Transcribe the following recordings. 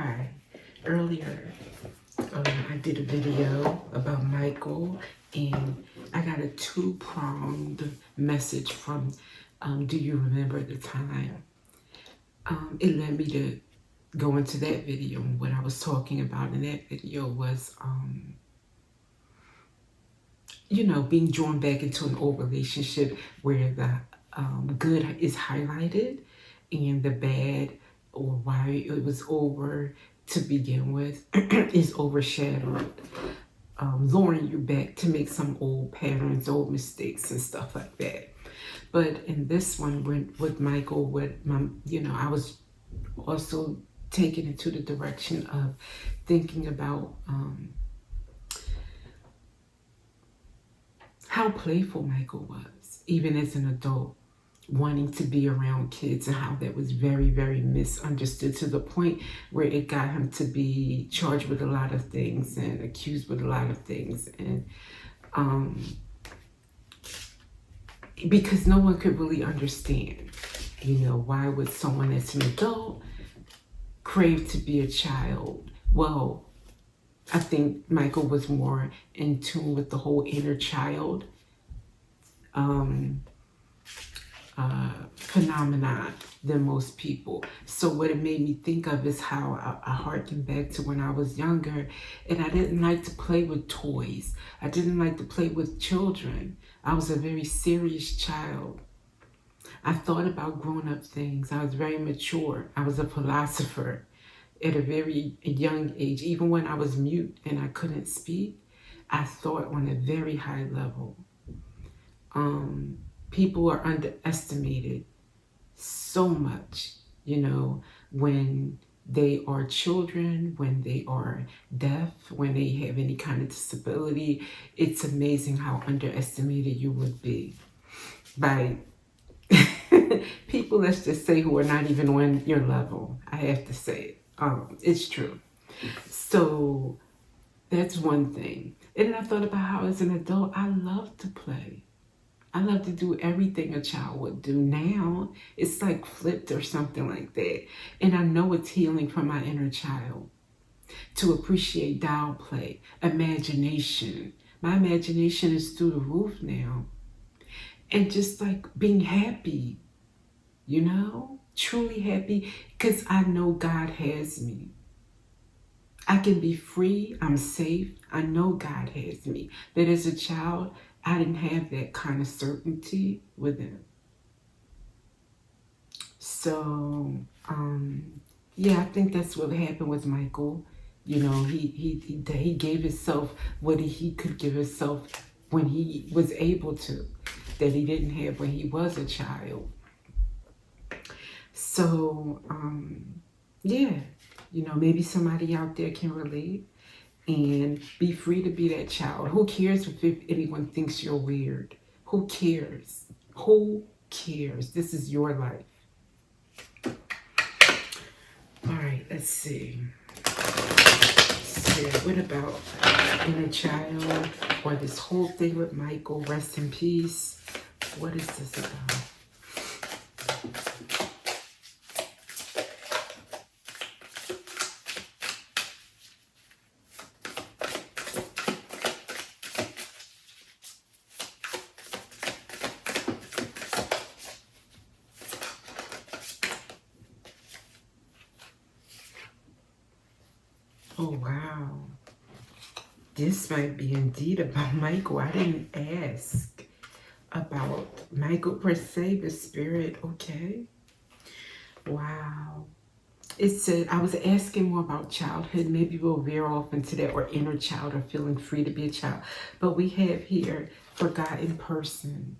Hi. Earlier, I did a video about Michael, and I got a two-pronged message from Do You Remember the Time? It led me to go into that video. And what I was talking about in that video was, being drawn back into an old relationship where the good is highlighted and the bad, or why it was over to begin with, is overshadowed, luring you back to make some old patterns, old mistakes, and stuff like that. But in this one, with Michael, I was also taken into the direction of thinking about how playful Michael was, even as an adult, wanting to be around kids, and how that was very, very misunderstood to the point where it got him to be charged with a lot of things and accused with a lot of things. And because no one could really understand, why would someone as an adult crave to be a child? Well, I think Michael was more in tune with the whole inner child phenomenon than most people. So what it made me think of is how I harken back to when I was younger, and I didn't like to play with toys. I didn't like to play with children. I was a very serious child. I thought about grown-up things. I was very mature. I was a philosopher at a very young age. Even when I was mute and I couldn't speak, I thought on a very high level. People are underestimated so much, when they are children, when they are deaf, when they have any kind of disability. It's amazing how underestimated you would be by people, let's just say, who are not even on your level. I have to say it. It's true. So that's one thing. And then I thought about how as an adult, I love to play. I love to do everything a child would do. Now, it's like flipped or something like that. And I know it's healing for my inner child to appreciate doll play, imagination. My imagination is through the roof now. And just like being happy, truly happy, because I know God has me. I can be free. I'm safe. I know God has me. But as a child, I didn't have that kind of certainty with him. So, I think that's what happened with Michael. He gave himself what he could give himself when he was able to, that he didn't have when he was a child. So, maybe somebody out there can relate. And be free to be that child. Who cares if anyone thinks you're weird? Who cares? Who cares? This is your life. All right, let's see. What about inner child, or this whole thing with Michael? Rest in peace. What is this about? Oh, wow. This might be indeed about Michael. I didn't ask about Michael per se, the spirit. Okay. Wow. It said, I was asking more about childhood. Maybe we'll veer off into that, or inner child, or feeling free to be a child. But we have here forgotten person.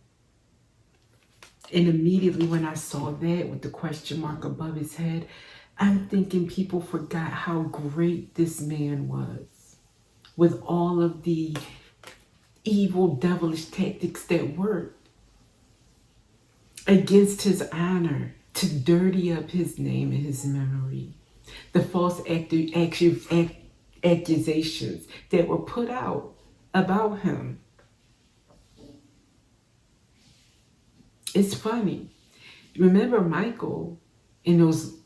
And immediately when I saw that with the question mark above his head, I'm thinking people forgot how great this man was, with all of the evil, devilish tactics that worked against his honor, to dirty up his name and his memory. The false accusations that were put out about him. It's funny. Remember Michael, in those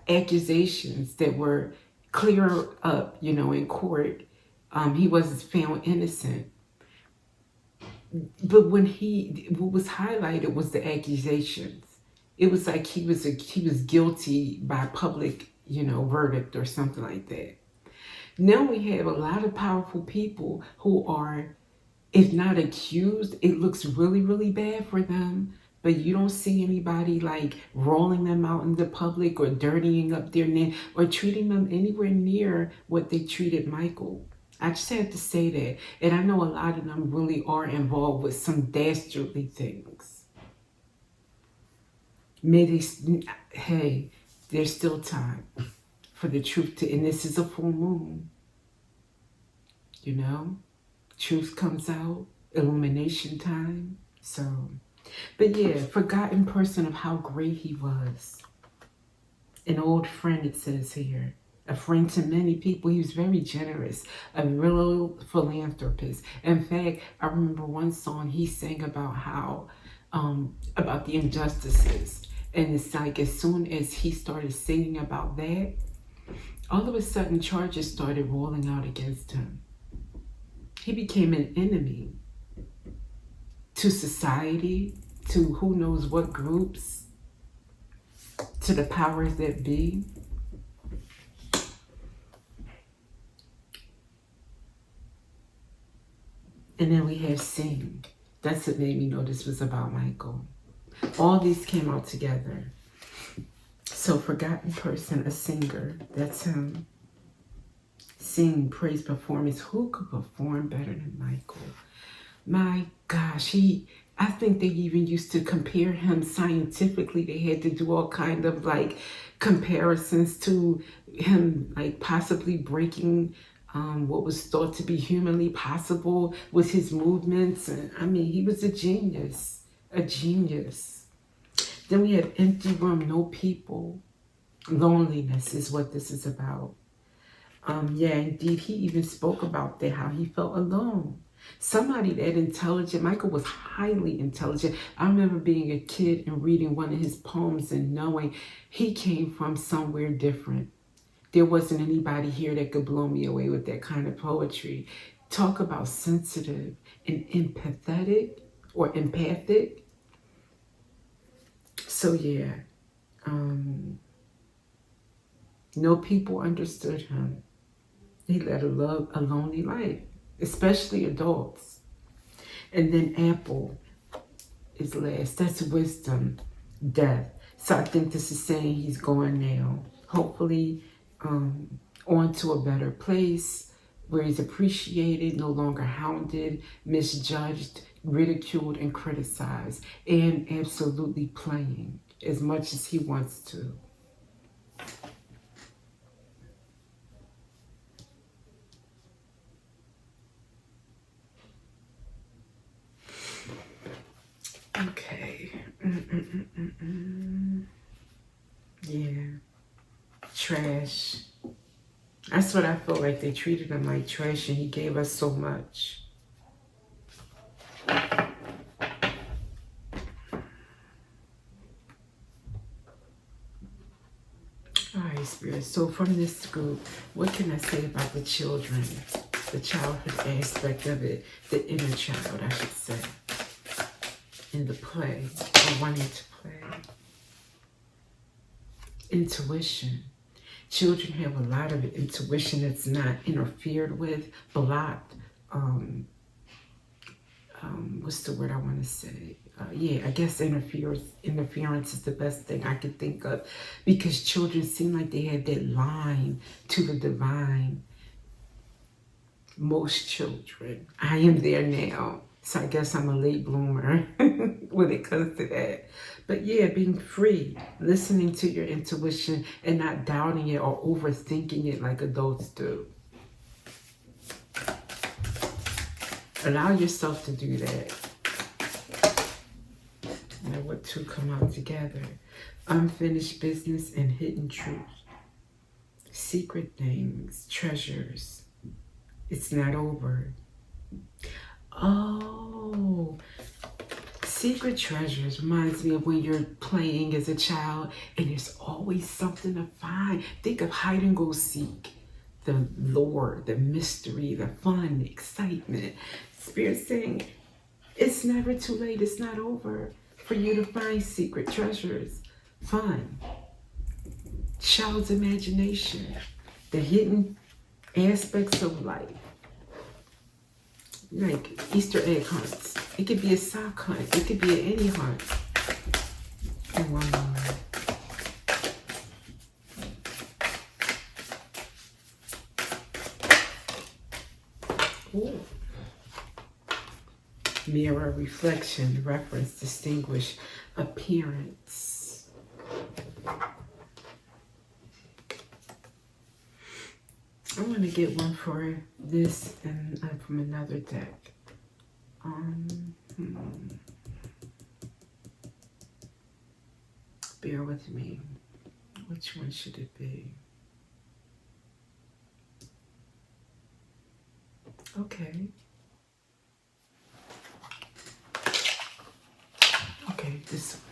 accusations that were clear up, in court. He was found innocent. But what was highlighted was the accusations. It was like he was guilty by public, verdict or something like that. Now we have a lot of powerful people who are, if not accused, it looks really, really bad for them. But you don't see anybody like rolling them out in the public or dirtying up their name or treating them anywhere near what they treated Michael. I just had to say that. And I know a lot of them really are involved with some dastardly things. Hey, there's still time for the truth and this is a full moon. Truth comes out, illumination time. So, but yeah, forgotten person of how great he was. An old friend, it says here. A friend to many people. He was very generous, a real philanthropist. In fact, I remember one song he sang about how, about the injustices. And it's like as soon as he started singing about that, all of a sudden charges started rolling out against him. He became an enemy to society, to who knows what groups, to the powers that be. And then we have Sing. That's what made me know this was about Michael. All these came out together. So forgotten person, a singer. That's him. Sing, praise, performance. Who could perform better than Michael? My gosh, I think they even used to compare him scientifically. They had to do all kind of like comparisons to him, like possibly breaking what was thought to be humanly possible with his movements. And I mean, he was a genius, a genius. Then we had Empty Room, No People. Loneliness is what this is about. Yeah, indeed, he even spoke about that, how he felt alone. Somebody that intelligent. Michael was highly intelligent. I remember being a kid and reading one of his poems and knowing he came from somewhere different. There wasn't anybody here that could blow me away with that kind of poetry. Talk about sensitive and empathetic or empathic. So yeah, no people understood him. He led a lonely life, especially adults. And then Apple is last. That's wisdom, death. So I think this is saying he's gone now. Hopefully on to a better place where he's appreciated, no longer hounded, misjudged, ridiculed, and criticized, and absolutely playing as much as he wants to. Okay. Yeah. Trash. That's what I feel like. They treated him like trash and he gave us so much. All right, Spirit. So from this group, what can I say about the children? The childhood aspect of it. The inner child, I should say. In the play, or wanting to play. Intuition. Children have a lot of intuition that's not interfered with, blocked. What's the word I want to say? Yeah, I guess interference is the best thing I could think of, because children seem like they have that line to the divine. Most children. I am there now. So I guess I'm a late bloomer when it comes to that. But yeah, being free, listening to your intuition and not doubting it or overthinking it like adults do. Allow yourself to do that. Now what two come out together? Unfinished business and hidden truth. Secret things, treasures. It's not over. Oh, secret treasures reminds me of when you're playing as a child and there's always something to find. Think of hide and go seek. the lore, the mystery, the fun, the excitement. Spirit saying, it's never too late. It's not over for you to find secret treasures, fun, child's imagination, the hidden aspects of life, like Easter egg hunts. It could be a sock hunt. It could be an any hunt. And one more. Ooh. Mirror, reflection, reference, distinguish, appearance. I'm going to get one for this and from another deck. Bear with me. Which one should it be? Okay. Okay, this one.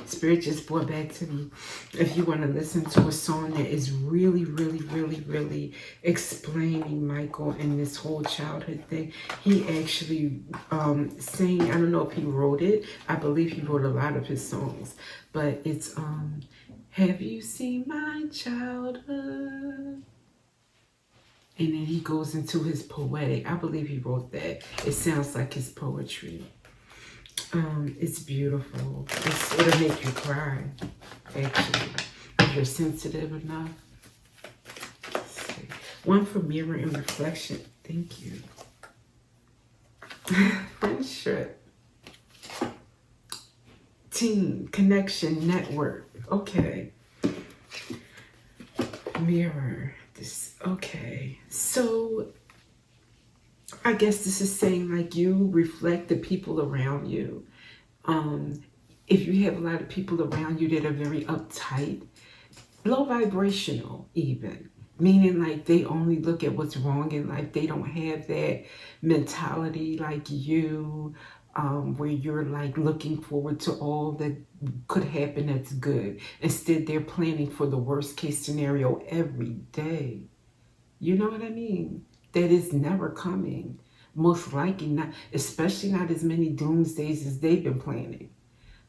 Spirit just brought back to me. If you want to listen to a song that is really, really, really, really explaining Michael and this whole childhood thing, he actually sang. I don't know if he wrote it. I believe he wrote a lot of his songs, but it's have you seen my childhood? And then he goes into his poetic. I believe he wrote that. It sounds like his poetry. It's beautiful. It'll make you cry, actually, if you're sensitive enough. Let's see. One for mirror and reflection. Thank you. Friendship. Team, connection, network. Okay. Mirror. This. Okay. So I guess this is saying like you reflect the people around you. If you have a lot of people around you that are very uptight, low vibrational even, meaning like they only look at what's wrong in life. They don't have that mentality like you, where you're like looking forward to all that could happen that's good. Instead, they're planning for the worst case scenario every day. You know what I mean? That is never coming. Most likely not, especially not as many doomsdays as they've been planning.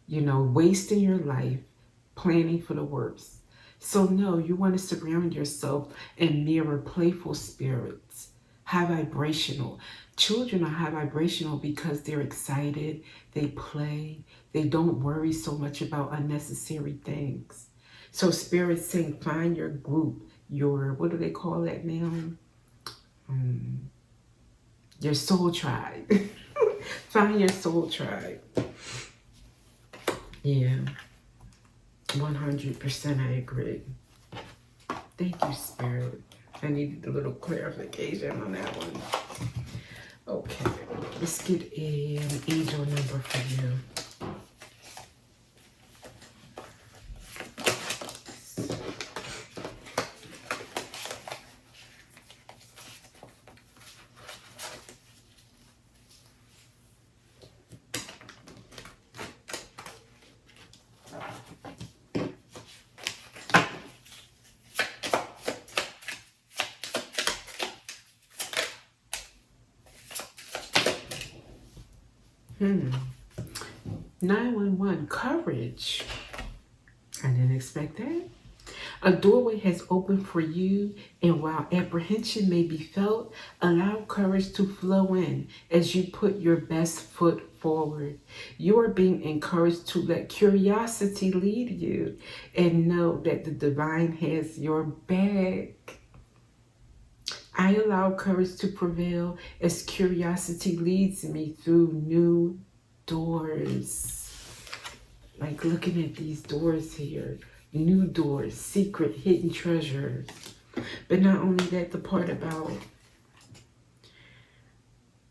You know, wasting your life planning for the worst. So no, you want to surround yourself and mirror playful spirits, high vibrational. Children are high vibrational because they're excited, they play, they don't worry so much about unnecessary things. So spirit's saying find your group, your, what do they call that now? Your soul tribe. Find your soul tribe. Yeah, 100% I agree. Thank you, Spirit. I needed a little clarification on that one. Okay, let's get an angel number for you. Hmm. 911, courage. I didn't expect that. A doorway has opened for you, and while apprehension may be felt, allow courage to flow in as you put your best foot forward. You are being encouraged to let curiosity lead you and know that the divine has your back. I allow courage to prevail as curiosity leads me through new doors. Like looking at these doors here. New doors, secret, hidden treasures. But not only that, the part about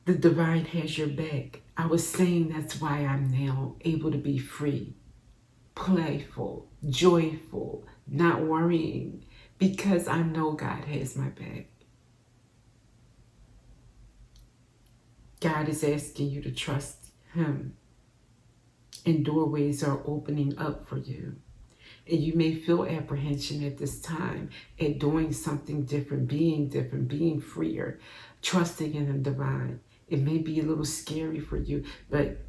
the divine has your back. I was saying that's why I'm now able to be free, playful, joyful, not worrying, because I know God has my back. God is asking you to trust Him, and doorways are opening up for you. And you may feel apprehension at this time at doing something different, being freer, trusting in the divine. It may be a little scary for you, but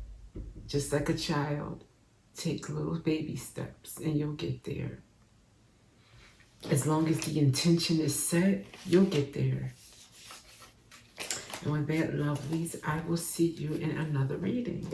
just like a child, take little baby steps and you'll get there. As long as the intention is set, you'll get there. And with that, lovelies, I will see you in another reading.